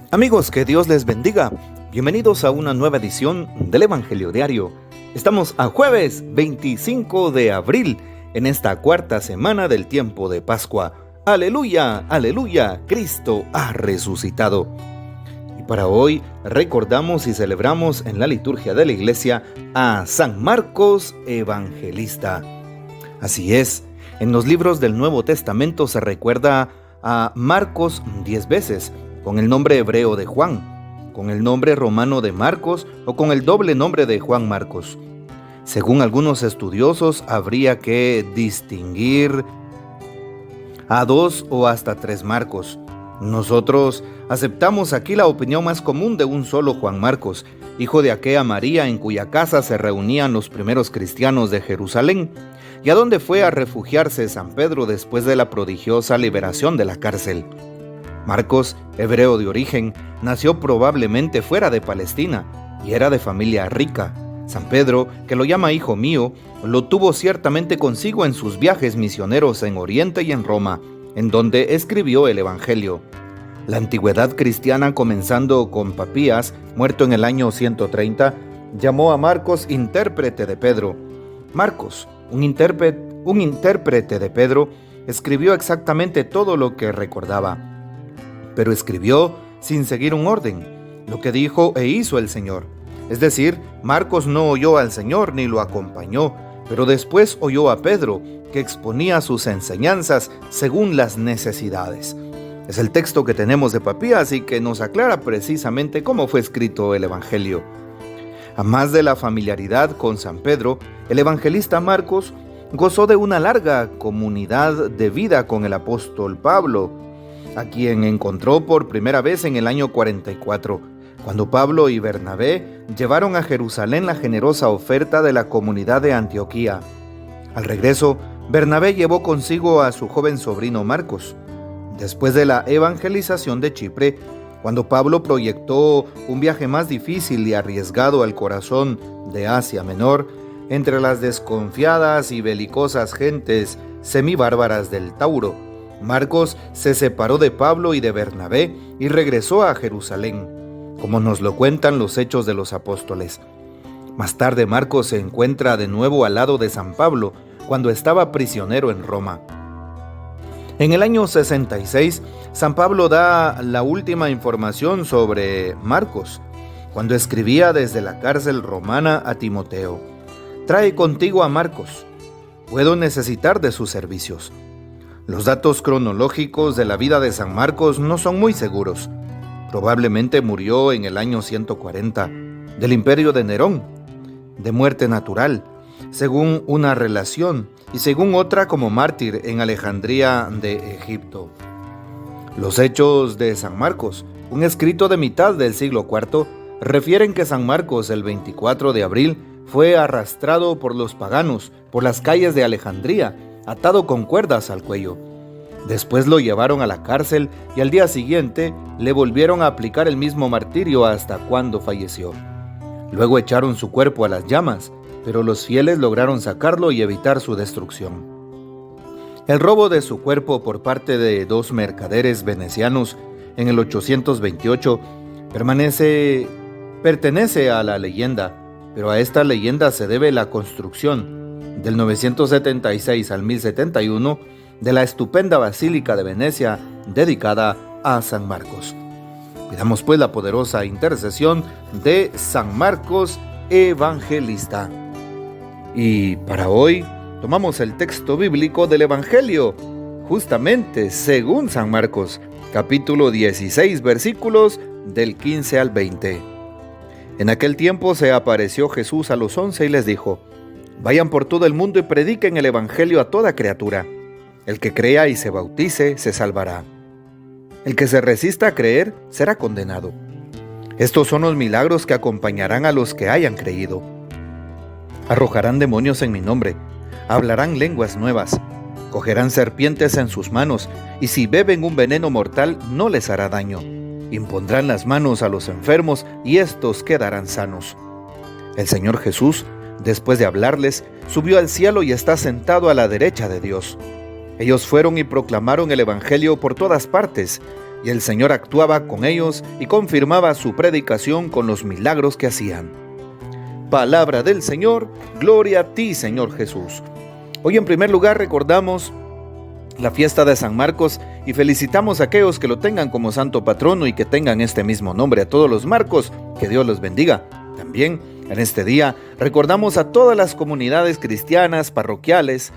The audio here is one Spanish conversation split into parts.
Amigos, que Dios les bendiga. Bienvenidos a una nueva edición del Evangelio Diario. Estamos a jueves 25 de abril, en esta cuarta semana del tiempo de Pascua. ¡Aleluya! ¡Aleluya! Cristo ha resucitado. Y para hoy recordamos y celebramos en la liturgia de la iglesia a San Marcos Evangelista. Así es, en los libros del Nuevo Testamento se recuerda a Marcos 10 veces, con el nombre hebreo de Juan, con el nombre romano de Marcos o con el doble nombre de Juan Marcos. Según algunos estudiosos, habría que distinguir a 2 o hasta 3 Marcos. Nosotros aceptamos aquí la opinión más común de un solo Juan Marcos, hijo de aquella María en cuya casa se reunían los primeros cristianos de Jerusalén, y a donde fue a refugiarse San Pedro después de la prodigiosa liberación de la cárcel. Marcos, hebreo de origen, nació probablemente fuera de Palestina y era de familia rica. San Pedro, que lo llama hijo mío, lo tuvo ciertamente consigo en sus viajes misioneros en Oriente y en Roma, en donde escribió el Evangelio. La antigüedad cristiana, comenzando con Papías, muerto en el año 130, llamó a Marcos intérprete de Pedro. Marcos, un intérprete de Pedro, escribió exactamente todo lo que recordaba, pero escribió sin seguir un orden, lo que dijo e hizo el Señor. Es decir, Marcos no oyó al Señor ni lo acompañó, pero después oyó a Pedro, que exponía sus enseñanzas según las necesidades. Es el texto que tenemos de Papías y que nos aclara precisamente cómo fue escrito el Evangelio. A más de la familiaridad con San Pedro, el evangelista Marcos gozó de una larga comunidad de vida con el apóstol Pablo, a quien encontró por primera vez en el año 44, cuando Pablo y Bernabé llevaron a Jerusalén la generosa oferta de la comunidad de Antioquía. Al regreso, Bernabé llevó consigo a su joven sobrino Marcos. Después de la evangelización de Chipre, cuando Pablo proyectó un viaje más difícil y arriesgado al corazón de Asia Menor, entre las desconfiadas y belicosas gentes semibárbaras del Tauro, Marcos se separó de Pablo y de Bernabé y regresó a Jerusalén, como nos lo cuentan los Hechos de los Apóstoles. Más tarde Marcos se encuentra de nuevo al lado de San Pablo cuando estaba prisionero en Roma. En el año 66, San Pablo da la última información sobre Marcos, cuando escribía desde la cárcel romana a Timoteo: «Trae contigo a Marcos, puedo necesitar de sus servicios». Los datos cronológicos de la vida de San Marcos no son muy seguros. Probablemente murió en el año 140, del imperio de Nerón, de muerte natural, según una relación, y según otra como mártir en Alejandría de Egipto. Los Hechos de San Marcos, un escrito de mitad del siglo IV, refieren que San Marcos, el 24 de abril, fue arrastrado por los paganos por las calles de Alejandría, atado con cuerdas al cuello. Después lo llevaron a la cárcel y al día siguiente le volvieron a aplicar el mismo martirio hasta cuando falleció. Luego echaron su cuerpo a las llamas, pero los fieles lograron sacarlo y evitar su destrucción. El robo de su cuerpo por parte de 2 mercaderes venecianos en el 828 pertenece a la leyenda, pero a esta leyenda se debe la construcción del 976 al 1071 de la estupenda Basílica de Venecia dedicada a San Marcos. Pidamos pues la poderosa intercesión de San Marcos Evangelista. Y para hoy tomamos el texto bíblico del Evangelio, justamente según San Marcos, capítulo 16, versículos del 15 al 20. En aquel tiempo se apareció Jesús a los 11 y les dijo: «Vayan por todo el mundo y prediquen el Evangelio a toda criatura. El que crea y se bautice se salvará. El que se resista a creer será condenado. Estos son los milagros que acompañarán a los que hayan creído. Arrojarán demonios en mi nombre, hablarán lenguas nuevas, cogerán serpientes en sus manos, y si beben un veneno mortal no les hará daño. Impondrán las manos a los enfermos y estos quedarán sanos». El Señor Jesús, después de hablarles, subió al cielo y está sentado a la derecha de Dios. Ellos fueron y proclamaron el Evangelio por todas partes, y el Señor actuaba con ellos y confirmaba su predicación con los milagros que hacían. Palabra del Señor, gloria a ti, Señor Jesús. Hoy en primer lugar recordamos la fiesta de San Marcos y felicitamos a aquellos que lo tengan como santo patrono y que tengan este mismo nombre. A todos los Marcos, que Dios los bendiga. También en este día recordamos a todas las comunidades cristianas parroquiales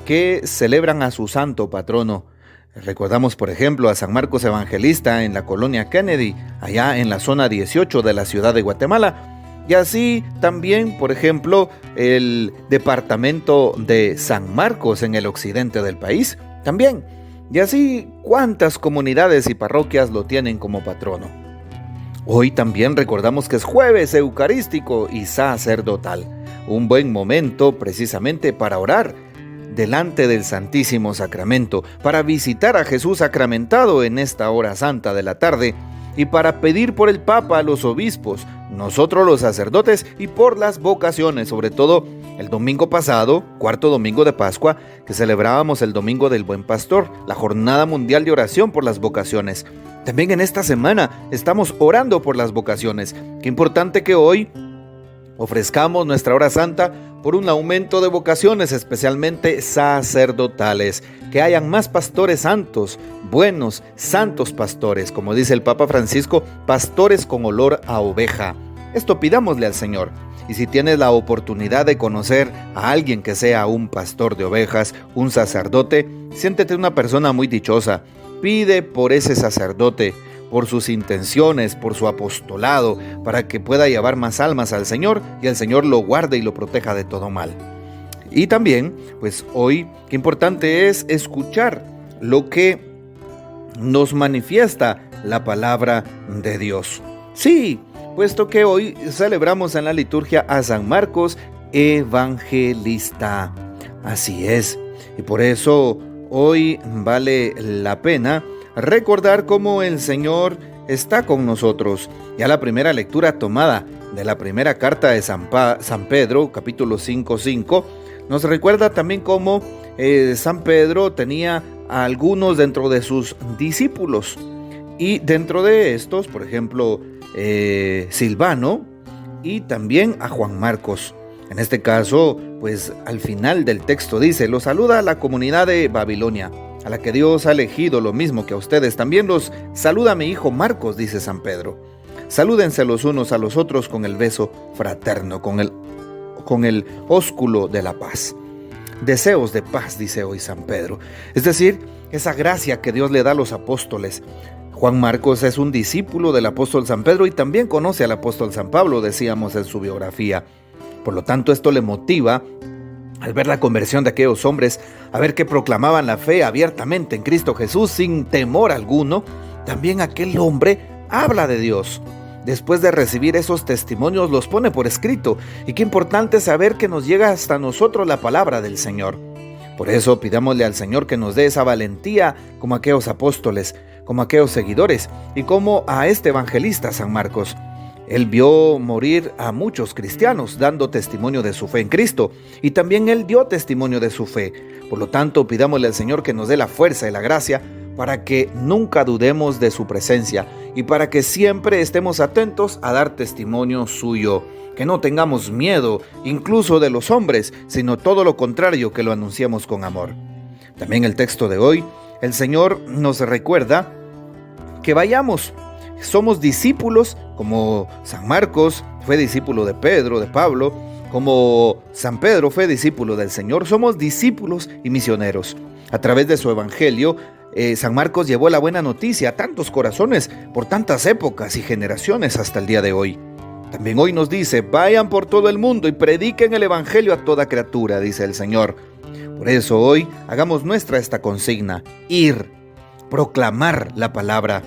que celebran a su santo patrono. Recordamos, por ejemplo, a San Marcos Evangelista en la colonia Kennedy, allá en la zona 18 de la ciudad de Guatemala. Y así también, por ejemplo, el departamento de San Marcos en el occidente del país. También. Y así, ¿cuántas comunidades y parroquias lo tienen como patrono? Hoy también recordamos que es jueves eucarístico y sacerdotal. Un buen momento precisamente para orar delante del Santísimo Sacramento, para visitar a Jesús sacramentado en esta hora santa de la tarde y para pedir por el Papa, a los obispos, nosotros los sacerdotes y por las vocaciones, sobre todo el domingo pasado, cuarto domingo de Pascua, que celebrábamos el Domingo del Buen Pastor, la Jornada Mundial de Oración por las Vocaciones. También en esta semana estamos orando por las vocaciones. Qué importante que hoy ofrezcamos nuestra hora santa por un aumento de vocaciones, especialmente sacerdotales, que hayan más pastores santos, buenos, santos pastores, como dice el Papa Francisco, pastores con olor a oveja. Esto pidámosle al Señor. Y si tienes la oportunidad de conocer a alguien que sea un pastor de ovejas, un sacerdote, siéntete una persona muy dichosa. Pide por ese sacerdote, por sus intenciones, por su apostolado, para que pueda llevar más almas al Señor y el Señor lo guarde y lo proteja de todo mal. Y también, pues hoy, qué importante es escuchar lo que nos manifiesta la palabra de Dios. Sí, puesto que hoy celebramos en la liturgia a San Marcos Evangelista. Así es, y por eso hoy vale la pena recordar cómo el Señor está con nosotros. Ya la primera lectura tomada de la primera carta de San Pedro, capítulo 5:5, nos recuerda también cómo San Pedro tenía a algunos dentro de sus discípulos. Y dentro de estos, por ejemplo, Silvano y también a Juan Marcos. En este caso, pues al final del texto dice: los saluda a la comunidad de Babilonia, a la que Dios ha elegido lo mismo que a ustedes. También los saluda mi hijo Marcos, dice San Pedro. Salúdense los unos a los otros con el beso fraterno, con el ósculo de la paz. Deseos de paz, dice hoy San Pedro. Es decir, esa gracia que Dios le da a los apóstoles. Juan Marcos es un discípulo del apóstol San Pedro y también conoce al apóstol San Pablo, decíamos en su biografía. Por lo tanto, esto le motiva, al ver la conversión de aquellos hombres, a ver que proclamaban la fe abiertamente en Cristo Jesús sin temor alguno. También aquel hombre habla de Dios. Después de recibir esos testimonios, los pone por escrito. Y qué importante saber que nos llega hasta nosotros la palabra del Señor. Por eso pidámosle al Señor que nos dé esa valentía como aquellos apóstoles, como aquellos seguidores y como a este evangelista San Marcos. Él vio morir a muchos cristianos dando testimonio de su fe en Cristo y también él dio testimonio de su fe. Por lo tanto, pidámosle al Señor que nos dé la fuerza y la gracia para que nunca dudemos de su presencia y para que siempre estemos atentos a dar testimonio suyo. Que no tengamos miedo incluso de los hombres, sino todo lo contrario, que lo anunciemos con amor. También el texto de hoy, el Señor nos recuerda que vayamos. Somos discípulos, como San Marcos fue discípulo de Pedro, de Pablo, como San Pedro fue discípulo del Señor. Somos discípulos y misioneros. A través de su evangelio, San Marcos llevó la buena noticia a tantos corazones por tantas épocas y generaciones hasta el día de hoy. También hoy nos dice: vayan por todo el mundo y prediquen el evangelio a toda criatura, dice el Señor. Por eso hoy hagamos nuestra esta consigna: ir, proclamar la palabra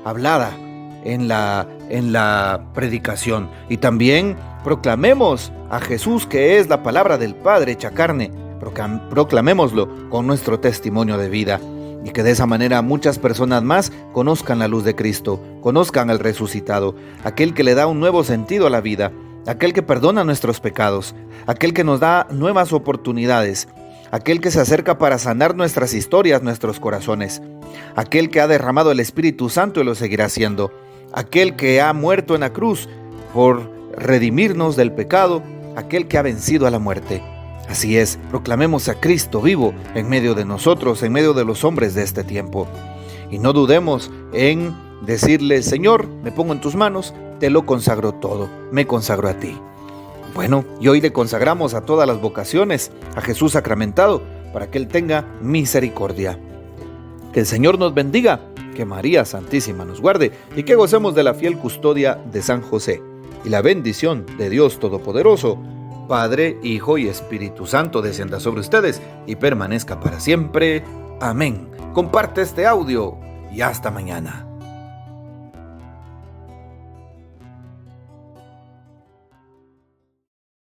hablada en la predicación. Y también proclamemos a Jesús, que es la palabra del Padre hecha carne. Proclamémoslo con nuestro testimonio de vida. Y que de esa manera muchas personas más conozcan la luz de Cristo, conozcan al resucitado, aquel que le da un nuevo sentido a la vida, aquel que perdona nuestros pecados, aquel que nos da nuevas oportunidades, aquel que se acerca para sanar nuestras historias, nuestros corazones, aquel que ha derramado el Espíritu Santo y lo seguirá haciendo, aquel que ha muerto en la cruz por redimirnos del pecado, aquel que ha vencido a la muerte. Así es, proclamemos a Cristo vivo en medio de nosotros, en medio de los hombres de este tiempo. Y no dudemos en decirle: Señor, me pongo en tus manos, te lo consagro todo, me consagro a ti. Bueno, y hoy le consagramos a todas las vocaciones a Jesús sacramentado para que Él tenga misericordia. Que el Señor nos bendiga, que María Santísima nos guarde y que gocemos de la fiel custodia de San José. Y la bendición de Dios Todopoderoso, Padre, Hijo y Espíritu Santo descienda sobre ustedes y permanezca para siempre. Amén. Comparte este audio y hasta mañana.